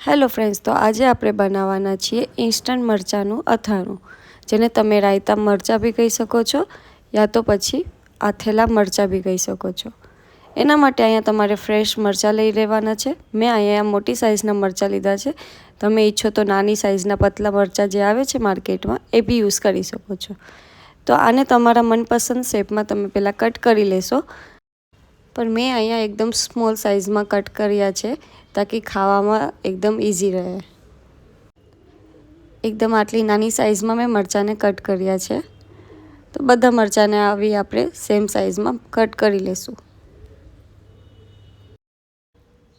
Hello friends, તો આજે આપણે બનાવવાના છીએ ઇન્સ્ટન્ટ મરચાંનું અથાણું, જેને તમે રાયતા મરચાં બી કહી શકો છો યા તો પછી આથેલા મરચાં બી કહી શકો છો। એના માટે અહીંયા તમારે ફ્રેશ મરચાં લઈ લેવાના છે। મેં અહીંયા મોટી સાઇઝના મરચાં લીધા છે। તમે ઈચ્છો તો નાની સાઇઝના પતલા મરચાં જે આવે છે માર્કેટમાં એ બી યુઝ કરી શકો છો। તો આને તમારા મનપસંદ શેપમાં તમે પહેલાં કટ કરી લેશો, પણ મેં અહીંયા એકદમ સ્મોલ સાઇઝમાં કટ કર્યા છે તાકી ખાવામાં એકદમ ઇઝી રહે। એકદમ આટલી નાની સાઇઝમાં મેં મરચાંને કટ કર્યા છે, તો બધા મરચાંને આવી આપણે સેમ સાઇઝમાં કટ કરી લેશું।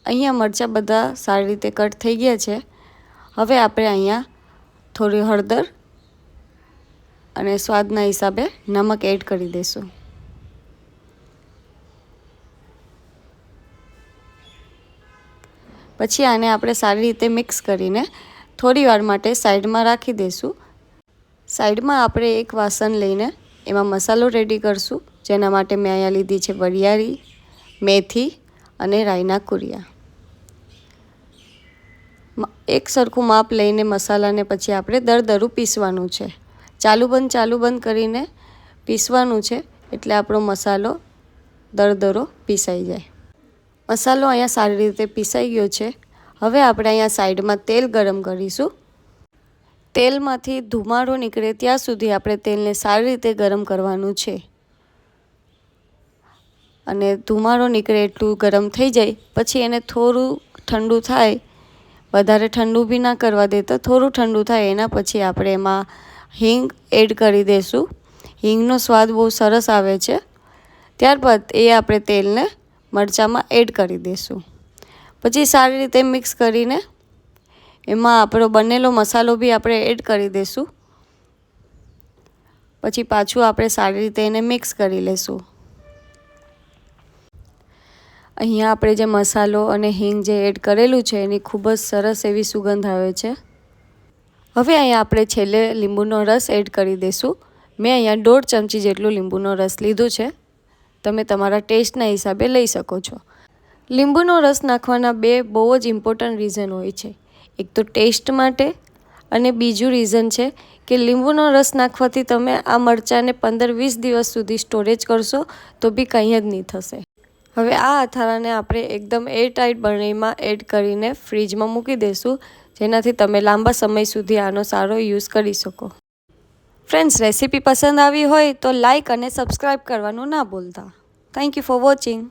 અહીંયા મરચાં બધા સારી રીતે કટ થઈ ગયા છે। હવે આપણે અહીંયા થોડી હળદર અને સ્વાદના હિસાબે નમક એડ કરી દઈશું। પછી આને આપણે સારી રીતે મિક્સ કરીને થોડી વાર માટે સાઈડમાં રાખી દઈશું। સાઈડમાં આપણે એક વાસણ લઈને એમાં મસાલો રેડી કરશું, જેના માટે મેં અહીંયા લીધી છે વરિયાળી, મેથી અને રાઈના કુરિયા। એક સરખું માપ લઈને મસાલાને પછી આપણે દરદરું પીસવાનું છે। ચાલુ બંધ કરીને પીસવાનું છે, એટલે આપણો મસાલો દરદરો પીસાઈ જાય। મસાલો અહીંયા સારી રીતે પીસાઈ ગયો છે। હવે આપણે અહીંયા સાઈડમાં તેલ ગરમ કરીશું। તેલમાંથી ધુમાડો નીકળે ત્યાં સુધી આપણે તેલને સારી રીતે ગરમ કરવાનું છે, અને ધુમાડો નીકળે એટલું ગરમ થઈ જાય પછી એને થોડું ઠંડુ થાય, વધારે ઠંડુ બી ના કરવા દેતા, થોડું ઠંડુ થાય એના પછી આપણે એમાં હિંગ એડ કરી દઈશું। હિંગનો સ્વાદ બહુ સરસ આવે છે। ત્યારબાદ એ આપણે તેલને મરચાંમાં એડ કરી દઈશું। પછી સારી રીતે મિક્સ કરીને એમાં આપણો બનેલો મસાલો બી આપણે એડ કરી દઈશું। પછી પાછું આપણે સારી રીતે એને મિક્સ કરી લઈશું। અહીંયા આપણે જે મસાલો અને હિંગ જે એડ કરેલું છે એની ખૂબ જ સરસ એવી સુગંધ આવે છે। હવે અહીંયા આપણે છેલ્લે લીંબુનો રસ એડ કરી દઈશું। મેં અહીંયા 1.5 ચમચી જેટલું લીંબુનો રસ લીધો છે, તમે તમારા ટેસ્ટના હિસાબે લઈ શકો છો। લીંબુનો રસ નાખવાના બે બહુ જ ઇમ્પોર્ટન્ટ રીઝન હોય છે। એક તો ટેસ્ટ માટે, અને બીજું રીઝન છે કે લીંબુનો રસ નાખવાથી તમે આ મરચાંને 15-20 દિવસ સુધી સ્ટોરેજ કરશો તો બી કંઈ જ નહીં થશે। હવે આ અથાણાને આપણે એકદમ એરટાઇટ બરણીમાં એડ કરીને ફ્રીજમાં મૂકી દઈશું, જેનાથી તમે લાંબા સમય સુધી આનો સારો યુઝ કરી શકો। ફ્રેન્ડ્સ, રેસીપી પસંદ આવી હોય તો લાઇક અને સબસ્ક્રાઈબ કરવાનું ના ભૂલતા। Thank you for watching.